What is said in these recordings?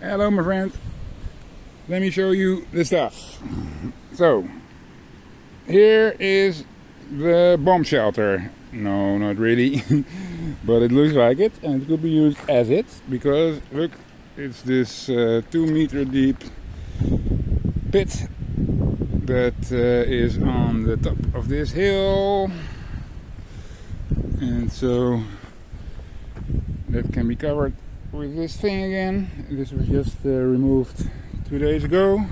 Hello my friend, let me show you the stuff. So, here is the bomb shelter. No, not really, but it looks like it, and it could be used as it, because look, it's this 2 meter deep pit that is on the top of this hill, and so that can be covered with this thing again. This was just removed 2 days ago,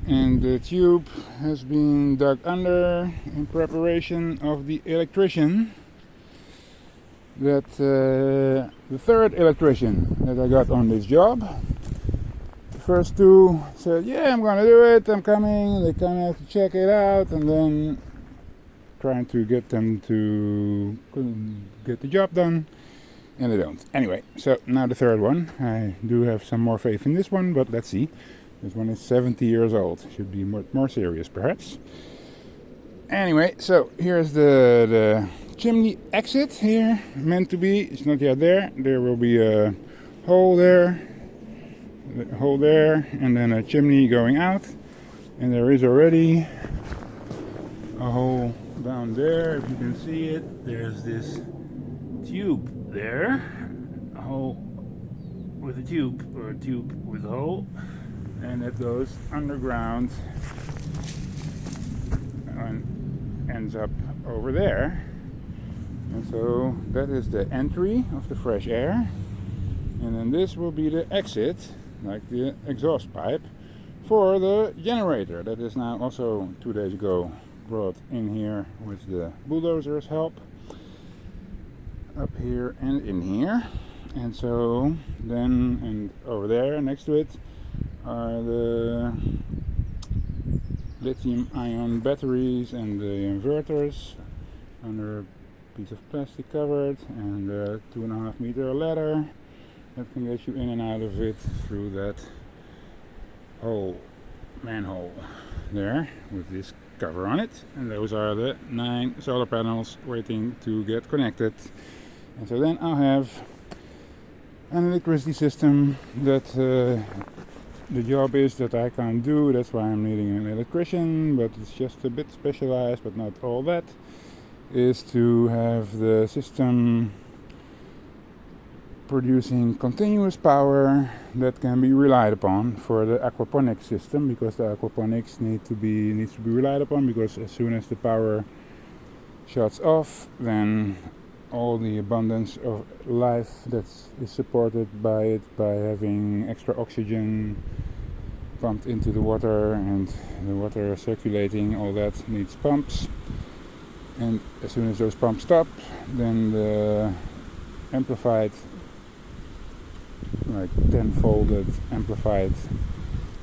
and the tube has been dug under in preparation of the electrician that the third electrician that I got on this job. The first two said, yeah, I'm gonna do it, I'm coming. They come out to check it out, and then trying to get them to get the job done, and they don't. Anyway, so now the third one. I do have some more faith in this one, but let's see. This one is 70 years old. Should be more serious, perhaps. Anyway, so here's the chimney exit here. Meant to be. It's not yet there. There will be a hole there, and then a chimney going out. And there is already a hole down there. If you can see it, there's this tube there, a hole with a tube, or a tube with a hole, and it goes underground and ends up over there. And so that is the entry of the fresh air, and then this will be the exit, like the exhaust pipe for the generator that is now also 2 days ago brought in here with the bulldozer's help, up here and in here. And so then, and over there next to it are the lithium ion batteries and the inverters under a piece of plastic covered, and a 2.5 meter ladder that can get you in and out of it through that hole, manhole there with this cover on it. And those are the 9 solar panels waiting to get connected. And so then I'll have an electricity system that the job is that I can't do. That's why I'm needing an electrician, but it's just a bit specialized, but not all that, is to have the system producing continuous power that can be relied upon for the aquaponics system, because the aquaponics needs to be relied upon, because as soon as the power shuts off, then all the abundance of life that is supported by it, by having extra oxygen pumped into the water and the water circulating, all that needs pumps. And as soon as those pumps stop, then the amplified, like tenfolded amplified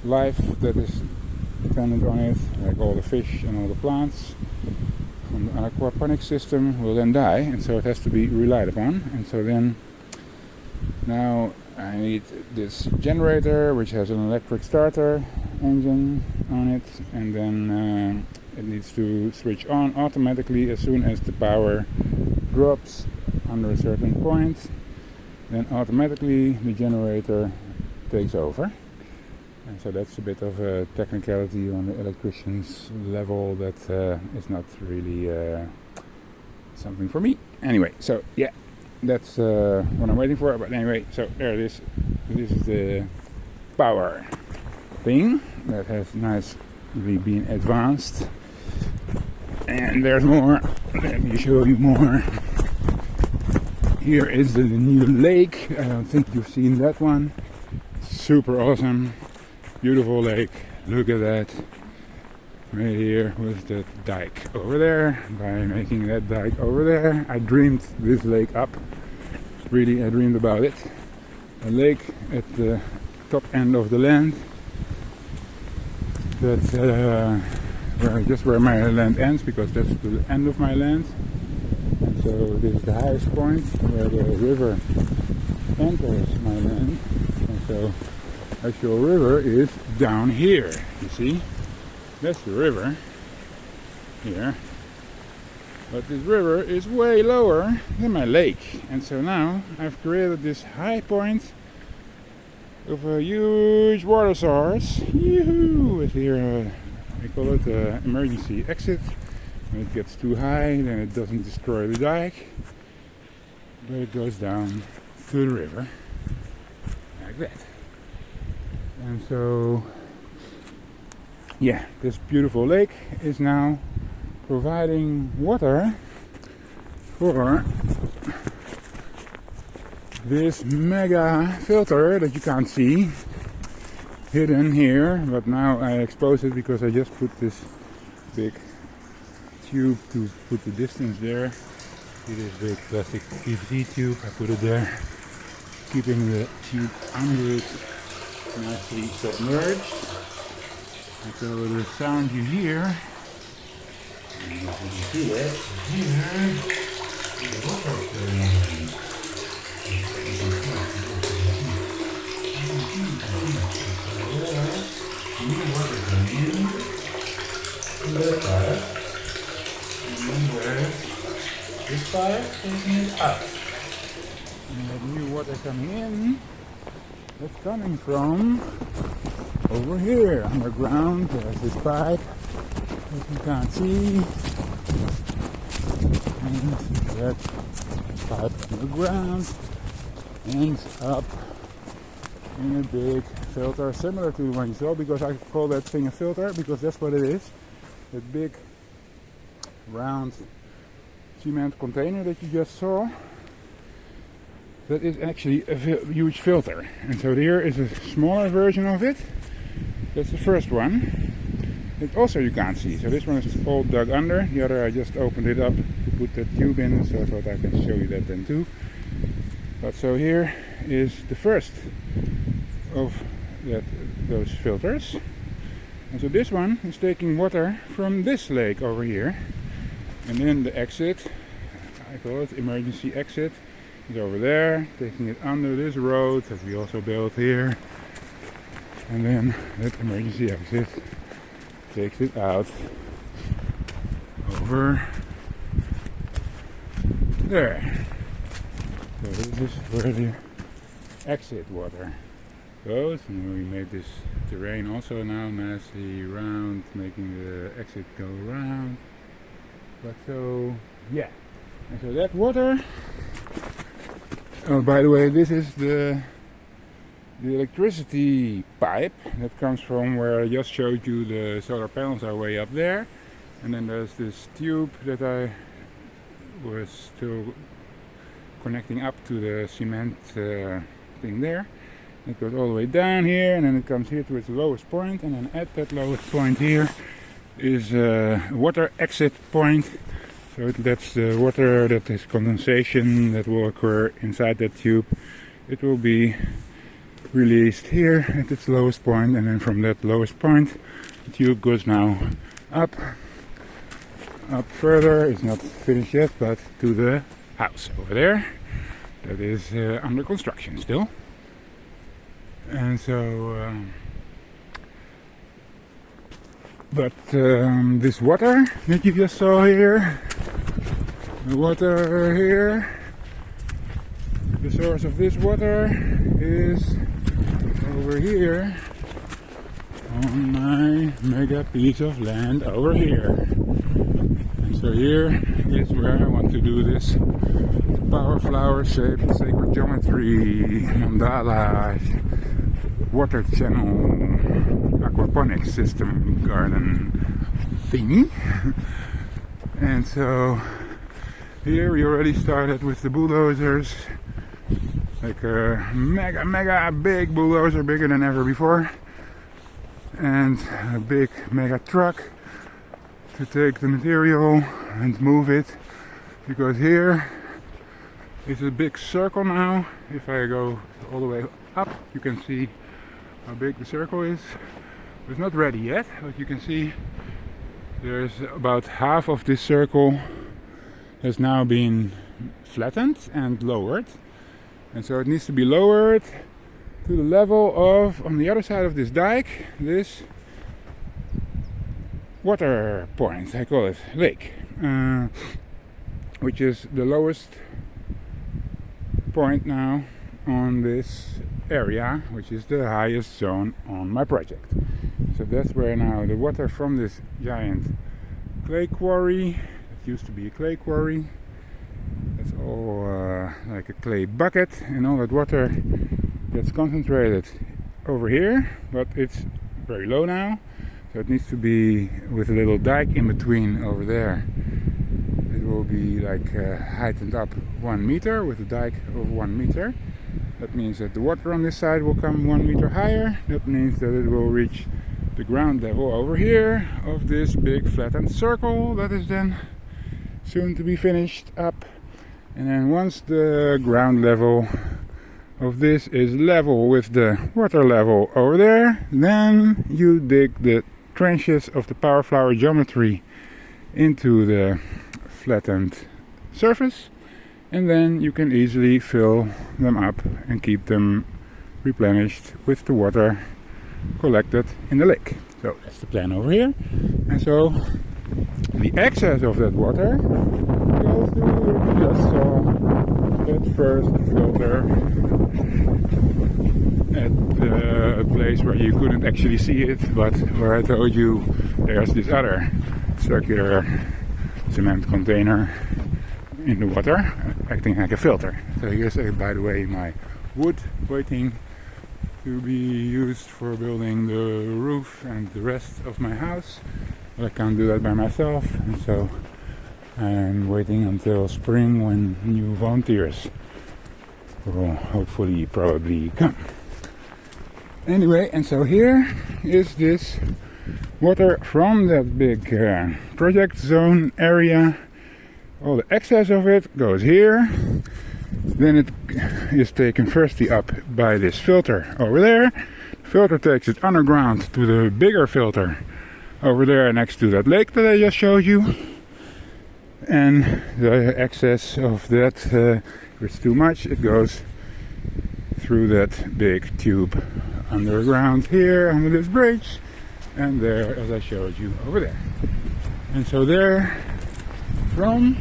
life that is dependent on it, like all the fish and all the plants from the aquaponic system, will then die, and so it has to be relied upon. And so then now I need this generator, which has an electric starter engine on it, and then it needs to switch on automatically as soon as the power drops under a certain point. Then automatically the generator takes over. And so that's a bit of a technicality on the electrician's level that is not really something for me. Anyway, so yeah, that's what I'm waiting for. But anyway, so there it is. This is the power thing that has nicely been advanced. And there's more. Let me show you more. Here is the new lake. I don't think you've seen that one. Super awesome. Beautiful lake. Look at that. Right here with that dike over there. By making that dike over there, I dreamed this lake up. Really, I dreamed about it. A lake at the top end of the land. That's just where my land ends, because that's the end of my land. And so this is the highest point where the river enters my land. And so actual river is down here, you see. That's the river here, but this river is way lower than my lake, and so now I've created this high point of a huge water source. Yoo-hoo! With here, I call it emergency exit. When it gets too high, then it doesn't destroy the dike, but it goes down to the river like that. And so, yeah, this beautiful lake is now providing water for this mega filter that you can't see, hidden here, but now I expose it because I just put this big tube to put the distance there. See this big plastic PVC tube, I put it there, keeping the tube under it nicely submerged. And so the sound you hear, and you can see it here, the water this pipe taking it up. And that new water coming in, that's coming from over here underground. There's this pipe that you can't see, and that pipe underground ends up in a big filter similar to the one you saw, because I call that thing a filter because that's what it is. That big round cement container that you just saw, that is actually a huge filter. And so here is a smaller version of it. That's the first one. It also you can't see. So this one is all dug under. The other I just opened it up to put that tube in, so I thought I can show you that then too. But so here is the first of those filters. And so this one is taking water from this lake over here. And then the exit, I call it emergency exit, is over there, taking it under this road that we also built here. And then that emergency exit takes it out over there. So this is where the exit water goes, and we made this terrain also now nicely round, making the exit go around. But so, yeah, and so that water, oh, by the way, this is the electricity pipe that comes from where I just showed you the solar panels are way up there. And then there's this tube that I was still connecting up to the cement thing there. It goes all the way down here, and then it comes here to its lowest point, and then at that lowest point here is a water exit point. So that's the water, that is condensation that will occur inside that tube. It will be released here at its lowest point, and then from that lowest point the tube goes now up further. It's not finished yet, but to the house over there that is under construction still. And so this water that you just saw here, the water here, the source of this water is over here on my mega piece of land over here. And so here is where I want to do this power flower shaped sacred geometry mandala water channel aquaponics system garden thingy. And so here we already started with the bulldozers, like a mega big bulldozer, bigger than ever before, and a big mega truck to take the material and move it, because here is a big circle now. If I go all the way up, you can see how big the circle is. It's not ready yet, but you can see there's about half of this circle has now been flattened and lowered, and so it needs to be lowered to the level of, on the other side of this dike, this water point, I call it lake, which is the lowest point now on this area, which is the highest zone on my project. So that's where now the water from this giant clay quarry, it used to be a clay quarry, it's all like a clay bucket, and all that water gets concentrated over here, but it's very low now, so it needs to be with a little dike in between over there. It will be like heightened up 1 meter with a dike of 1 meter. That means that the water on this side will come 1 meter higher. That means that it will reach the ground level over here of this big flattened circle that is then soon to be finished up. And then once the ground level of this is level with the water level over there, then you dig the trenches of the Power Flower geometry into the flattened surface, and then you can easily fill them up and keep them replenished with the water collected in the lake. So that's the plan over here. And so the excess of that water goes to what we just saw, that first filter at the place where you couldn't actually see it, but where I told you there's this other circular cement container in the water acting like a filter. So here's, by the way, my wood waiting to be used for building the roof and the rest of my house, but I can't do that by myself, and so I'm waiting until spring when new volunteers will hopefully probably come. Anyway, and so here is this water from that big project zone area. All the excess of it goes here. Then it is taken firstly up by this filter over there. The filter takes it underground to the bigger filter over there next to that lake that I just showed you. And the excess of that, if it's too much, it goes through that big tube underground here under this bridge, and there, as I showed you, over there. And so there from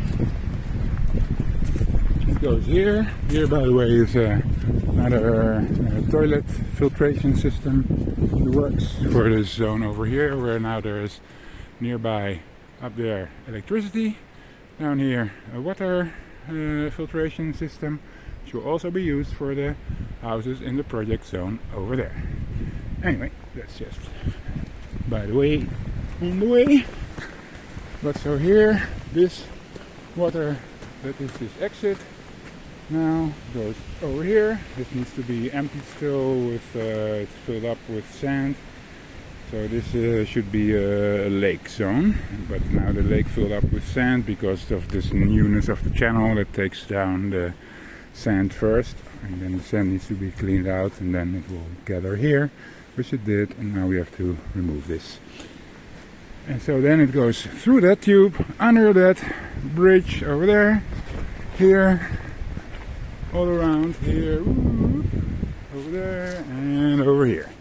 it goes here. Here, by the way, is another toilet filtration system in the works for this zone over here, where now there is nearby up there electricity. Down here a water filtration system, which will also be used for the houses in the project zone over there. Anyway, that's just by the way, on the way. But so here, this water that is this exit now goes over here. This needs to be emptied still with it's filled up with sand. So this should be a lake zone, but now the lake filled up with sand because of this newness of the channel that takes down the sand first, and then the sand needs to be cleaned out, and then it will gather here, which it did, and now we have to remove this. And so then it goes through that tube, under that bridge over there, here, all around here, over there, and over here.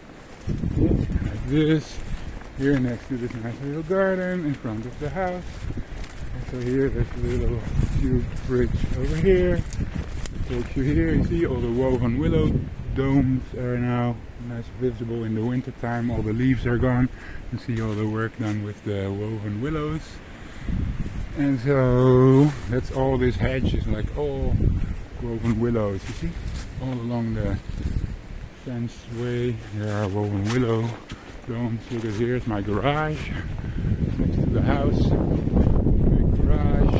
Like this, here next to this nice little garden in front of the house. And so here there's a little tube bridge over here. Takes you here, you see all the woven willow domes are now nice visible in the winter time. All the leaves are gone. You see all the work done with the woven willows. And so that's all this hedge is like all woven willows, you see? All along the fence way there are woven willow domes. Look at here's my garage next to the house. Big garage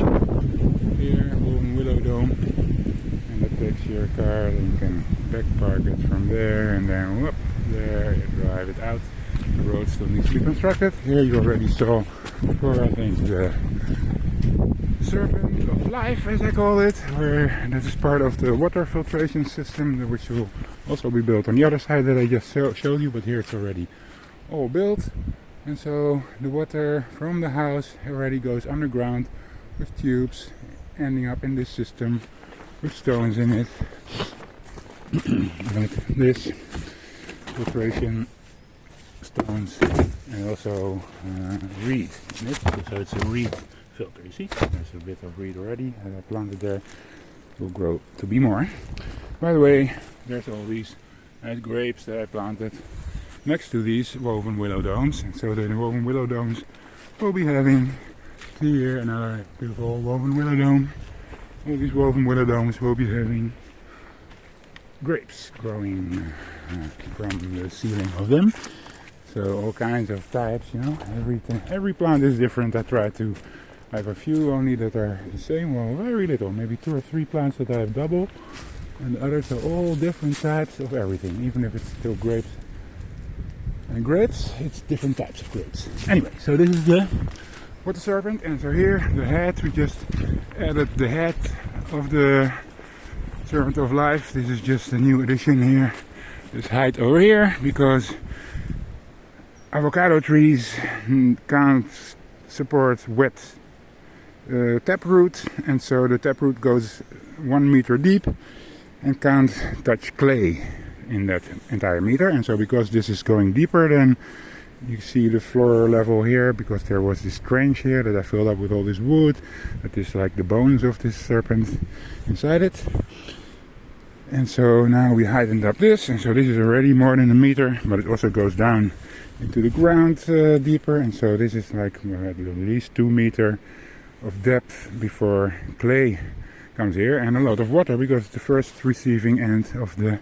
here, woven willow dome, and that takes your car and you can back park it from there, and then whoop, there you drive it out. The road still needs to be constructed. Here you already saw for I think the serpent of life, as I call it, where that is part of the water filtration system, which will also be built on the other side that I just showed you, but here it's already all built. And so the water from the house already goes underground with tubes ending up in this system with stones in it. Like this filtration stones, and also reed in it, so it's a reed filter. You see, there's a bit of reed already that I planted there. It will grow to be more. By the way, there's all these I had grapes that I planted next to these woven willow domes, and so the woven willow domes will be having here another beautiful woven willow dome. All these woven willow domes will be having grapes growing from the ceiling of them. So all kinds of types, you know, every plant is different. I have a few only that are the same, well, very little, maybe 2 or 3 plants that I have double, and the others are all different types of everything, even if it's still grapes. And grapes, it's different types of grapes. Anyway, so this is the water serpent, and so here the head, we just added the head of the serpent of life. This is just a new addition here, this height over here, because avocado trees can't support wet taproot, and so the taproot goes 1 meter deep and can't touch clay in that entire meter. And so because this is going deeper than you see the floor level here, because there was this trench here that I filled up with all this wood that is like the bones of this serpent inside it. And so now we heightened up this, and so this is already more than 1 meter, but it also goes down into the ground deeper, and so this is like at least 2 meter of depth before clay comes here, and a lot of water because it's the first receiving end of the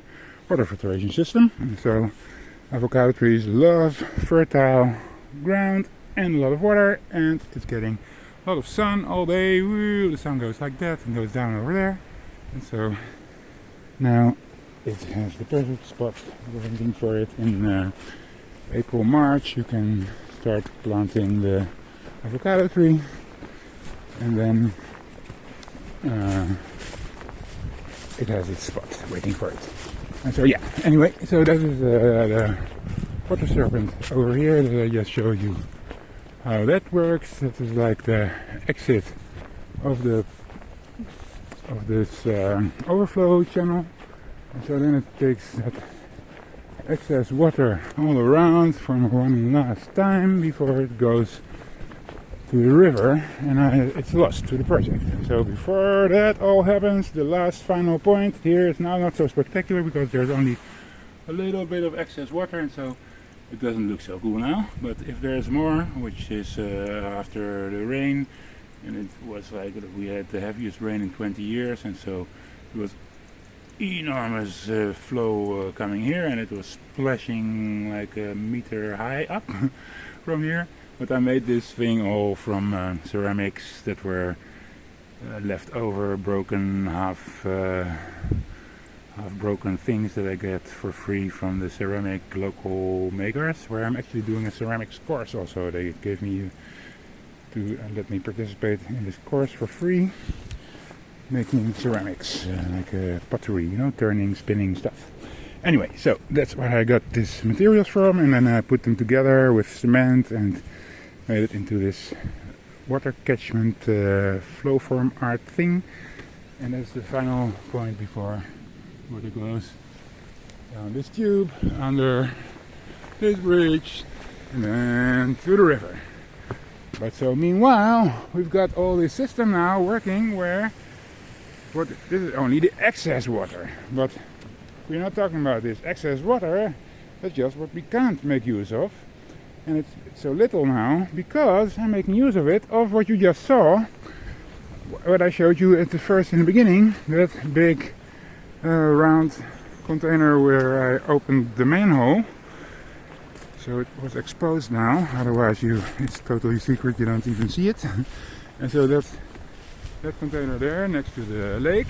water filtration system. And so avocado trees love fertile ground and a lot of water, and it's getting a lot of sun all day. Woo, the sun goes like that and goes down over there, and so now it has the perfect spot. We're waiting for it in April, March. You can start planting the avocado tree, and then it has its spot waiting for it. And so yeah, anyway, so that is the water serpent over here that I just showed you how that works. That is like the exit of this overflow channel, and so then it takes that excess water all around from one last time before it goes to the river, and it's lost to the project. So before that all happens, the last final point here is now not so spectacular because there's only a little bit of excess water, and so it doesn't look so cool now. But if there's more, which is after the rain, and it was like we had the heaviest rain in 20 years, and so it was enormous flow coming here, and it was splashing like 1 meter high up from here. But I made this thing all from ceramics that were left over, broken, half broken things that I get for free from the ceramic local makers, where I'm actually doing a ceramics course also. They gave me to let me participate in this course for free, making ceramics, like pottery, you know, turning, spinning stuff. Anyway, so that's where I got these materials from, and then I put them together with cement and made it into this water catchment flow form art thing. And that's the final point before water goes down this tube, under this bridge, and then to the river. But so meanwhile, we've got all this system now working where this is only the excess water, but we're not talking about this excess water. That's just what we can't make use of, and it's so little now because I'm making use of it, of what you just saw, what I showed you at the first in the beginning, that big round container where I opened the manhole. So it was exposed now, otherwise it's totally secret, you don't even see it. And so that container there next to the lake,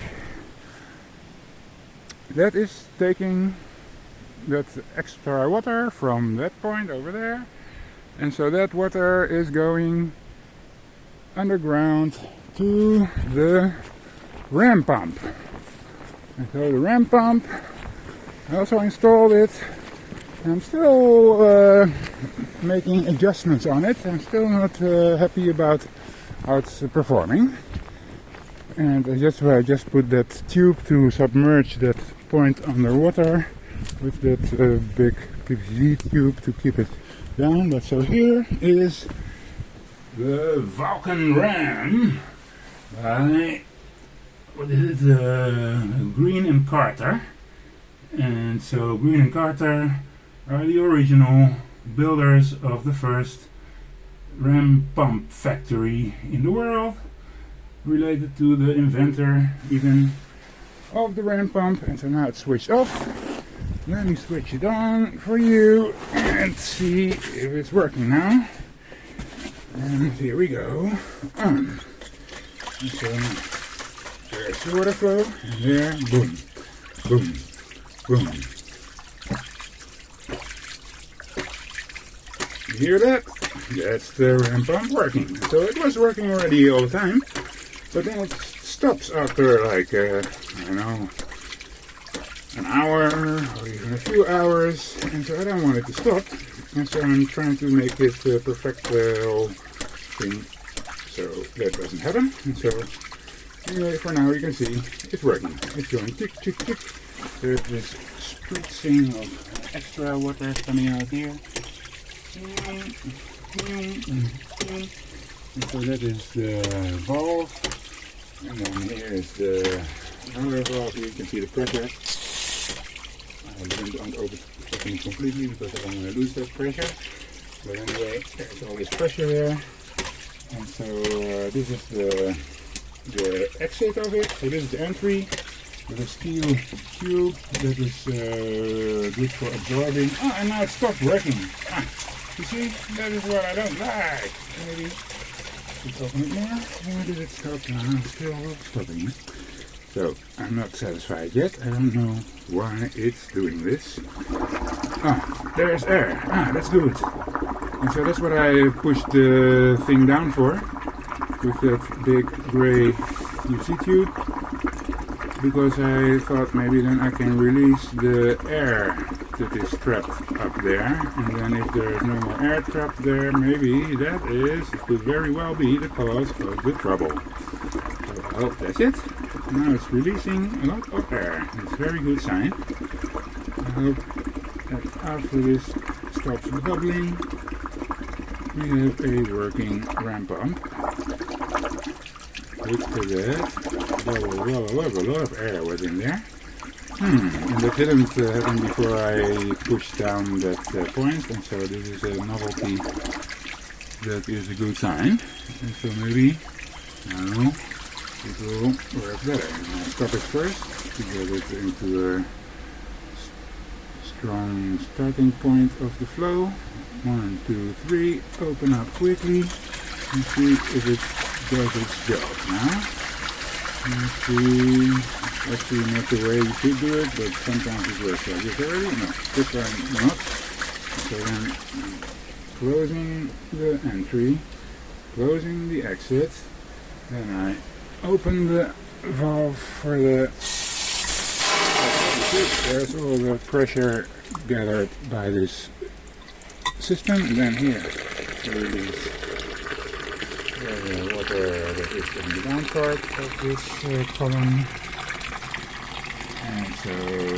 that is taking that extra water from that point over there, and so that water is going underground to the ram pump. And so the ram pump, I also installed it. I'm still making adjustments on it. I'm still not happy about how it's performing. And I just put that tube to submerge that point underwater with that big PVC tube to keep it down. But so here is the Vulcan Ram by, what is it, Green and Carter. And so Bruno and Carter are the original builders of the first ram pump factory in the world, related to the inventor even of the ram pump. And so now it's switched off. Let me switch it on for you and see if it's working now. And here we go. On. And so there's the water flow, and there, boom, boom, boom. You hear that? That's the ram pump working. So it was working already all the time, but then it stops after like, I don't know, an hour or even a few hours, and so I don't want it to stop, and so I'm trying to make it perfect the whole thing, so that doesn't happen. And so anyway, for now you can see it's working. It's going tick tick tick. There's this spritzing of extra water coming out here. And so that is the valve, and then here is the other valve. Here you can see the pressure. I don't open it completely because I don't want to lose that pressure. But anyway, there's all this pressure there. And so this is the exit of it. So this is the entry with a steel tube that is good for absorbing. Oh, and now it stopped working. Ah, you see, that is what I don't like. Maybe let's open it more. Where did it stop now? It's still stopping. So I'm not satisfied yet. I don't know why it's doing this. Ah, there's air. Ah, that's good. And so that's what I pushed the thing down for, with that big grey UC tube, because I thought maybe then I can release the air that is trapped up there, and then if there's no more air trapped there, maybe that could very well be the cause of the trouble. So, oh, that's it. Now it's releasing a lot of air. It's a very good sign. I hope that after this stops bubbling, we have a working ram pump. Look at that. A lot of air was in there. And that didn't happen before I pushed down that point, and so this is a novelty that is a good sign. And so maybe, I don't know, it will work better. I'll stop it first to get it into a strong starting point of the flow. 1, 2, 3, open up quickly and see if it does its job now. Let's see, actually not the way you should do it, but sometimes it works like this already. No, this time not. So then closing the entry, closing the exit, then I open the valve for the, there's all the pressure gathered by this system, and then here release the water that is in the down part of this column. And so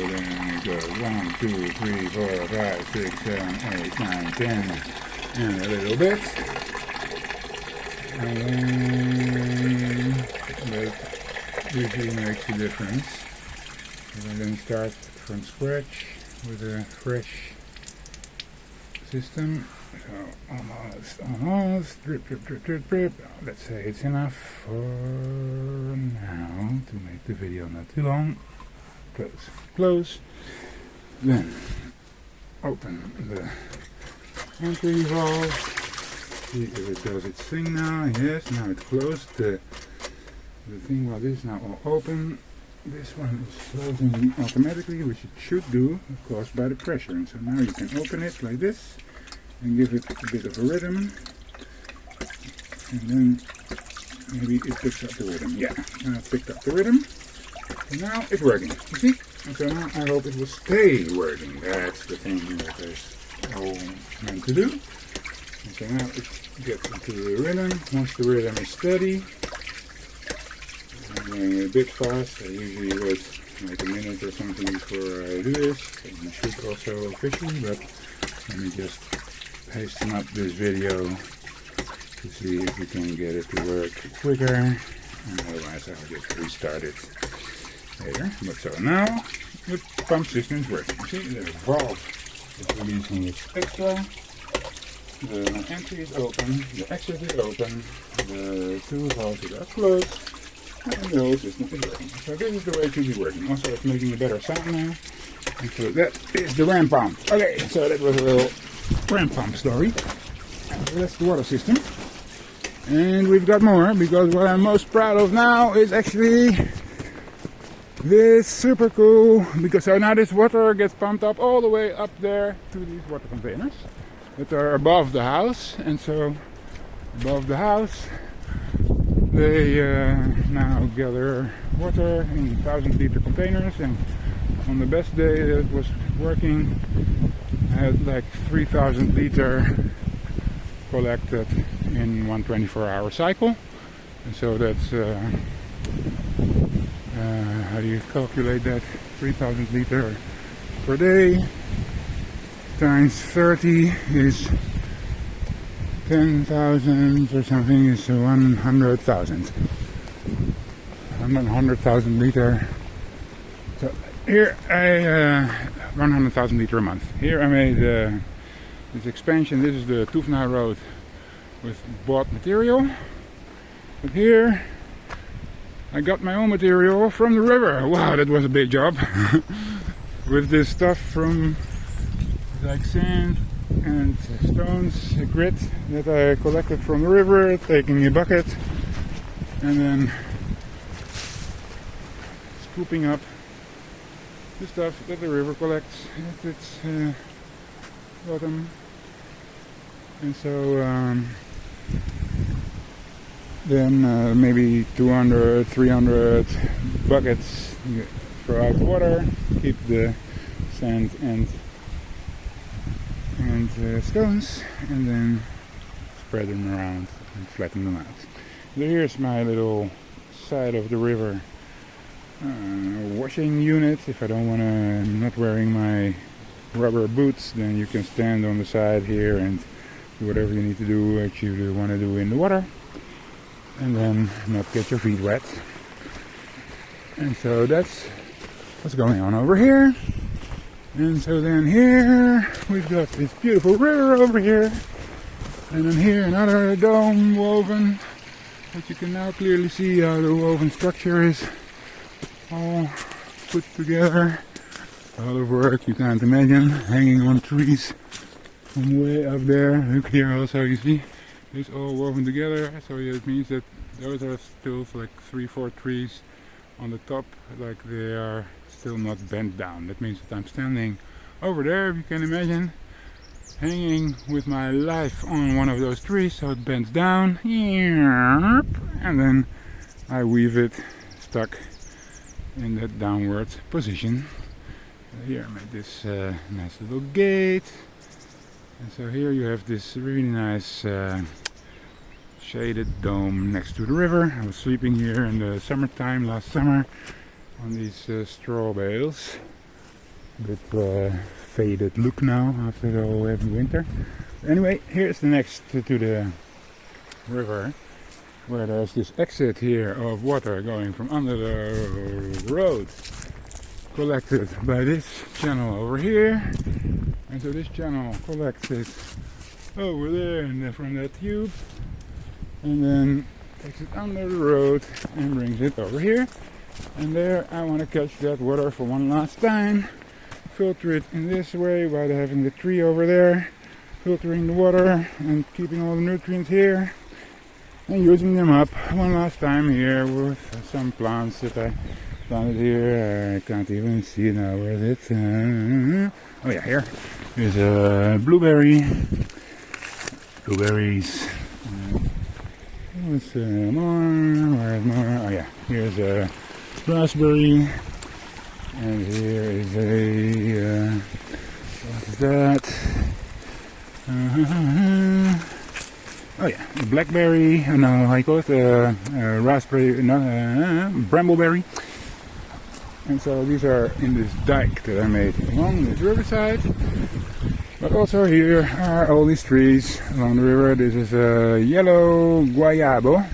then it goes 1, 2, 3, 4, 5, 6, 7, 8, 9, 10, and a little bit. And then that usually makes a difference. And then start from scratch with a fresh system. So almost, drip, drip, drip, drip, drip. Let's say it's enough for now to make the video not too long. Close, close. Then open the entry valve. See if it does its thing now. Yes, now it closed the thing while this is now all open. This one is closing automatically, which it should do, of course, by the pressure. And so now you can open it like this and give it a bit of a rhythm. And then maybe it picks up the rhythm. Yeah, now it picked up the rhythm. And now it's working. You see? And so now I hope it will stay working. That's the thing that is all meant to do. And so now it gets into the rhythm. Once the rhythm is steady, I'm going a bit fast. I usually wait like a minute or something before I do this. And you should also officially, but let me just hasten up this video to see if we can get it to work quicker. And otherwise I'll just restart it later. But so now, pump system is working. See, the valve is releasing its extra, the entry is open, the exit is open, the two valves are closed, and the whole system is working. So this is the way it should be working. Also, it's making a better sound now. And so that is the ram pump. Okay, so that was a little ram pump story. So that's the water system. And we've got more, because what I'm most proud of now is actually this super cool, because so now this water gets pumped up all the way up there to these water containers that are above the house. And so above the house they now gather water in 1,000-liter containers, and on the best day that it was working I had like 3,000 liter collected in one 24-hour cycle. And so that's how do you calculate that? 3,000 liter per day times 30 is 10,000 or something, is 100,000. 100,000 liter. So here I 100,000 liter a month. Here I made this expansion. This is the Tufna road with bought material. But here I got my own material from the river. Wow, that was a big job. With this stuff from like sand and stones, grit that I collected from the river, taking a bucket and then scooping up the stuff that the river collects at its bottom. And so then maybe 200, 300 buckets throw out water, keep the sand and stones, and then spread them around and flatten them out. So here's my little side of the river washing unit. If I don't want to, I'm not wearing my rubber boots, then you can stand on the side here and do whatever you need to do that you want to do in the water, and then not get your feet wet. And so that's what's going on over here. And so then here we've got this beautiful river over here, and then here another dome woven, but you can now clearly see how the woven structure is all put together. A lot of work, you can't imagine, hanging on trees from way up there. Look here also, you see, it's all woven together. So it means that those are still like 3-4 trees on the top, like they are still not bent down. That means that I'm standing over there, if you can imagine, hanging with my life on one of those trees, so it bends down, and then I weave it stuck in that downward position. Here I made this nice little gate, and so here you have this really nice shaded dome next to the river. I was sleeping here in the summertime last summer on these straw bales. A bit faded look now after the whole heavy winter. Anyway, here's the next to the river, where there's this exit here of water going from under the road, collected by this channel over here. And so this channel collects it over there and from that tube, and then takes it under the road and brings it over here. And there I want to catch that water for one last time, filter it in this way by having the tree over there, filtering the water and keeping all the nutrients here, and using them up one last time here with some plants that I planted here. I can't even see now, where is it? Oh yeah, here is a blueberries. What's more? Where's more? Oh yeah, here's a raspberry, and here is a what is that? Oh yeah, a blackberry. No, how you call it? Raspberry, no, brambleberry. And so these are in this dike that I made along this riverside. But also here are all these trees along the river. This is a yellow guava,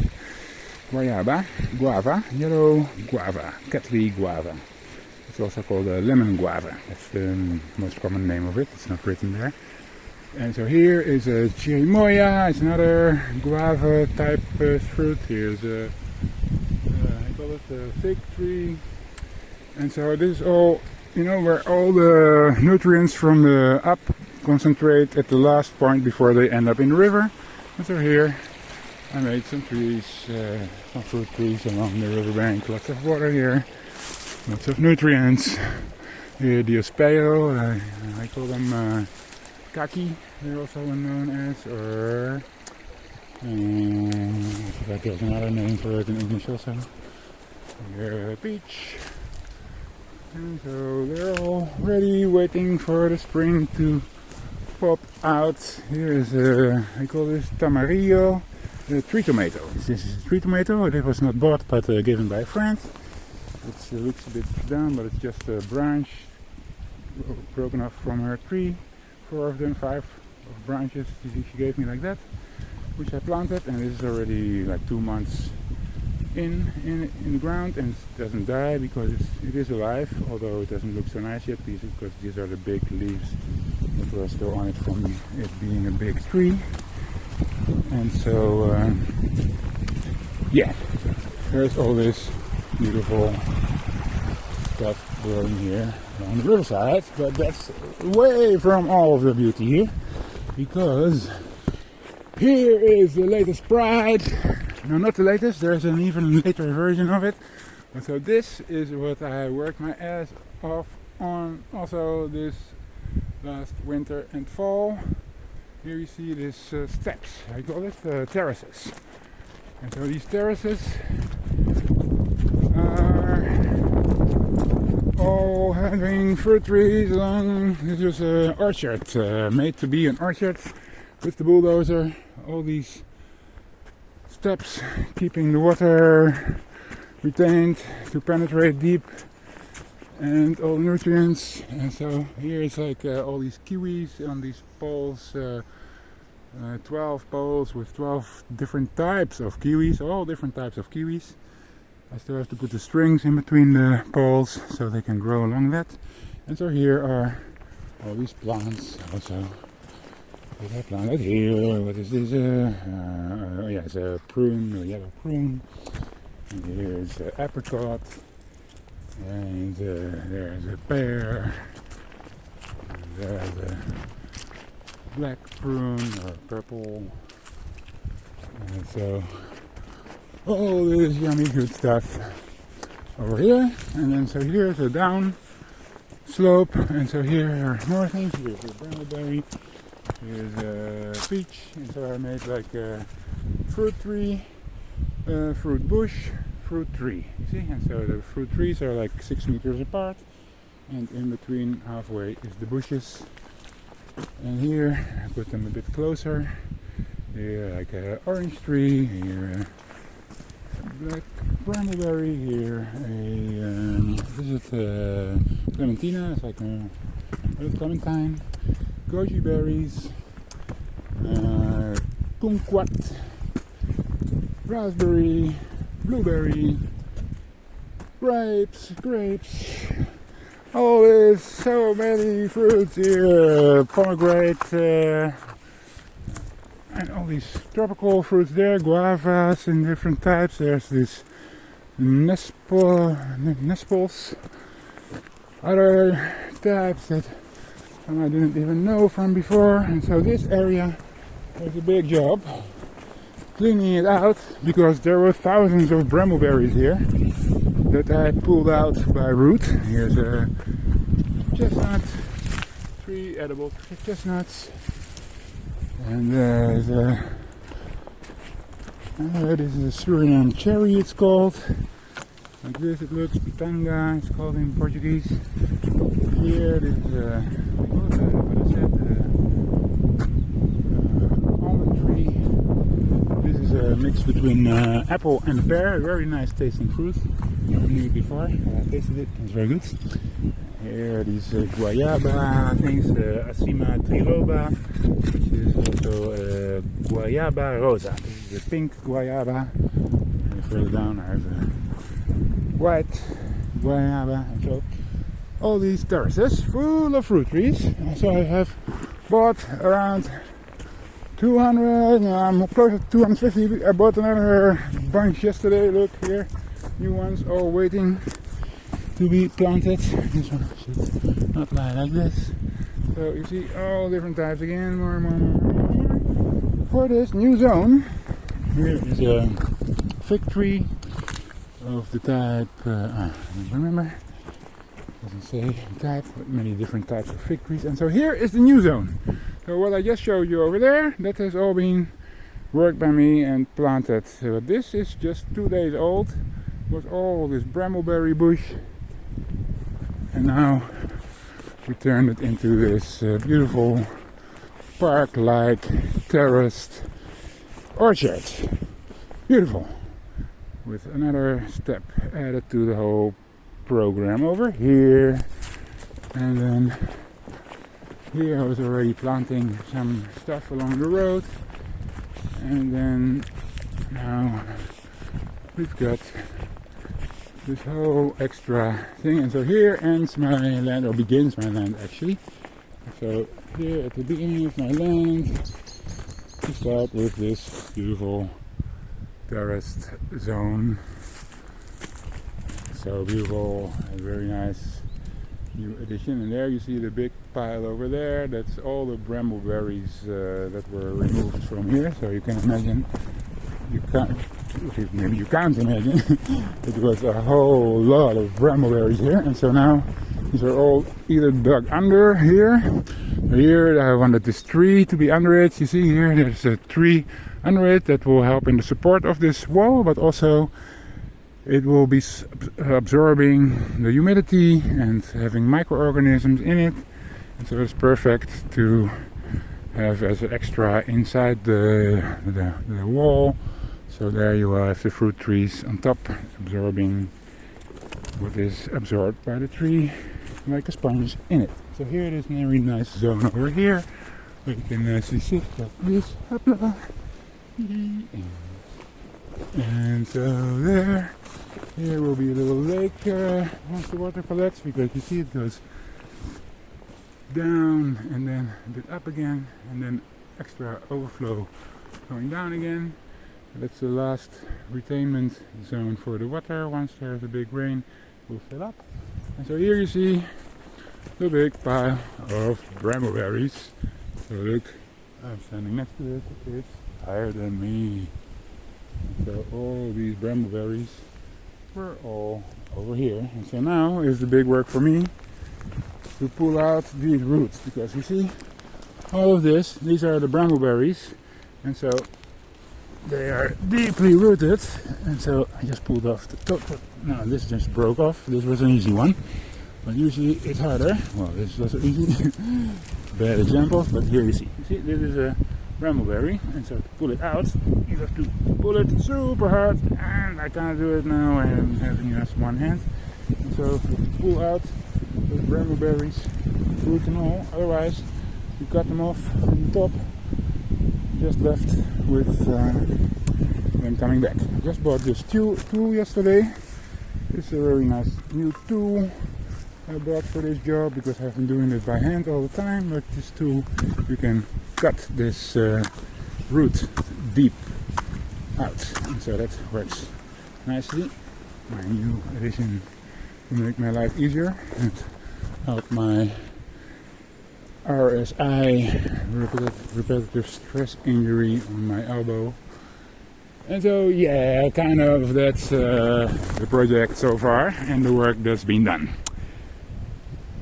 yellow guava, Cattleya guava. It's It's also called a lemon guava. That's the most common name of it. It's not written there. And so here is a chirimoya. It's another guava type fruit. Here's a I call it a fig tree. And so this is all, you know, where all the nutrients from the up concentrate at the last point before they end up in the river. And so here I made some trees, some fruit trees along the riverbank. Lots of water here, lots of nutrients. Here Diospeo, I call them kaki, they're also known as, or I forgot there's another name for it in English also. Here peach. And so they're all ready, waiting for the spring to pop out. Here is I call this tamarillo, tree tomato. This is a tree tomato. It was not bought, but given by a friend. It looks a bit down, but it's just a branch broken off from her tree. 4 of them, 5 of branches she gave me like that, which I planted, and this is already like 2 months in the ground, and it doesn't die because it is alive, although it doesn't look so nice yet because these are the big leaves that were still on it from it being a big tree. And so yeah, there's all this beautiful stuff growing here on the riverside, but that's way from all of the beauty here, because here is the latest pride. No, not the latest, there's an even later version of it. And so this is what I worked my ass off on also this last winter and fall. Here you see these steps, I call it terraces. And so these terraces are all having fruit trees along. This was an orchard, made to be an orchard with the bulldozer. All these steps keeping the water retained to penetrate deep and all nutrients. And so here it's like all these kiwis on these poles, 12 poles with 12 different types of kiwis, all different types of kiwis. I still have to put the strings in between the poles so they can grow along that. And so here are all these plants also. What I planted here, what is this? Oh yeah, it's a prune, a yellow prune. And here's an apricot. And there's a pear. And there's a black prune or purple. And so all this yummy good stuff over here. And then so here's a down slope. And so here are more things. Here's a brambleberry. Here's a peach, and so I made like a fruit tree, fruit bush, fruit tree, you see? And so the fruit trees are like 6 meters apart, and in between halfway is the bushes. And here I put them a bit closer. Here like an orange tree, here a black brambleberry, here this is clementina, it's like a little clementine. Goji berries, kumquat, raspberry, blueberry, grapes, oh there's so many fruits here, pomegranate, and all these tropical fruits there, guavas in different types. There's this nesples, other types that I didn't even know from before. And so this area was a big job cleaning it out, because there were thousands of brambleberries here that I pulled out by root. Here's a chestnut tree, edible chestnuts, and there's this is a Suriname cherry, it's called. Like this it looks, pitanga it's called in Portuguese. Here this is almond tree. This is a mix between apple and pear, very nice tasting fruit. I knew it before, I tasted it, it's very good. Here these guayaba things, Acima triloba, which is also guayaba rosa. This is a pink guayaba. And further down I have a white guayaba, and so all these terraces full of fruit trees. So I have bought around 200, I'm close to 250. I bought another bunch yesterday. Look here, new ones all waiting to be planted. This one should not lie like this. So you see all different types again, more. For this new zone, here is a fig tree of the type, I don't remember, doesn't say type, but many different types of fig trees. And so here is the new zone. So what I just showed you over there, that has all been worked by me and planted. So this is just 2 days old. It was all this brambleberry bush, and now we turned it into this beautiful park-like terraced orchard. Beautiful. With another step added to the whole program over here. And then here I was already planting some stuff along the road. And then now we've got this whole extra thing. And so here ends my land, or begins my land actually. So here at the beginning of my land, we start with this beautiful terraced zone. So beautiful and very nice new addition. And there you see the big pile over there. That's all the brambleberries that were removed from here. So you can imagine, maybe you can't imagine, it was a whole lot of brambleberries here. And so now these are all either dug under here. Here I wanted this tree to be under it. You see here there's a tree under it that will help in the support of this wall, but also it will be absorbing the humidity and having microorganisms in it. And so it's perfect to have as an extra inside the wall. So there you have the fruit trees on top, absorbing what is absorbed by the tree like a sponge in it. So here it is, a very nice zone over here where you can nicely sit like this. And so here will be a little lake once the water collects, because you see it goes down and then a bit up again, and then extra overflow going down again. That's the last retainment zone for the water. Once there's a big rain, it will fill up. And so here you see the big pile of brambleberries. So look, I'm standing next to it. It's higher than me. And so all these brambleberries were all over here. And so now is the big work for me to pull out these roots, because you see all of this, these are the brambleberries, and so they are deeply rooted. And so I just pulled off the top. No, this just broke off. This was an easy one, but usually it's harder. Well, this was easy. Bad examples, but here you see this is a brambleberry, and so to pull it out you have to pull it super hard, and I can't do it now. I am having just one hand. And so to pull out those brambleberries, fruit and all, otherwise you cut them off from the top, just left with them coming back. I just bought this tool yesterday. It's a very nice new tool I bought for this job, because I've been doing it by hand all the time. But this tool, you can cut this root deep out, and so that works nicely. My new addition to make my life easier and help my RSI, repetitive stress injury on my elbow. And so yeah, kind of that's the project so far and the work that's been done.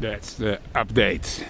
That's the update.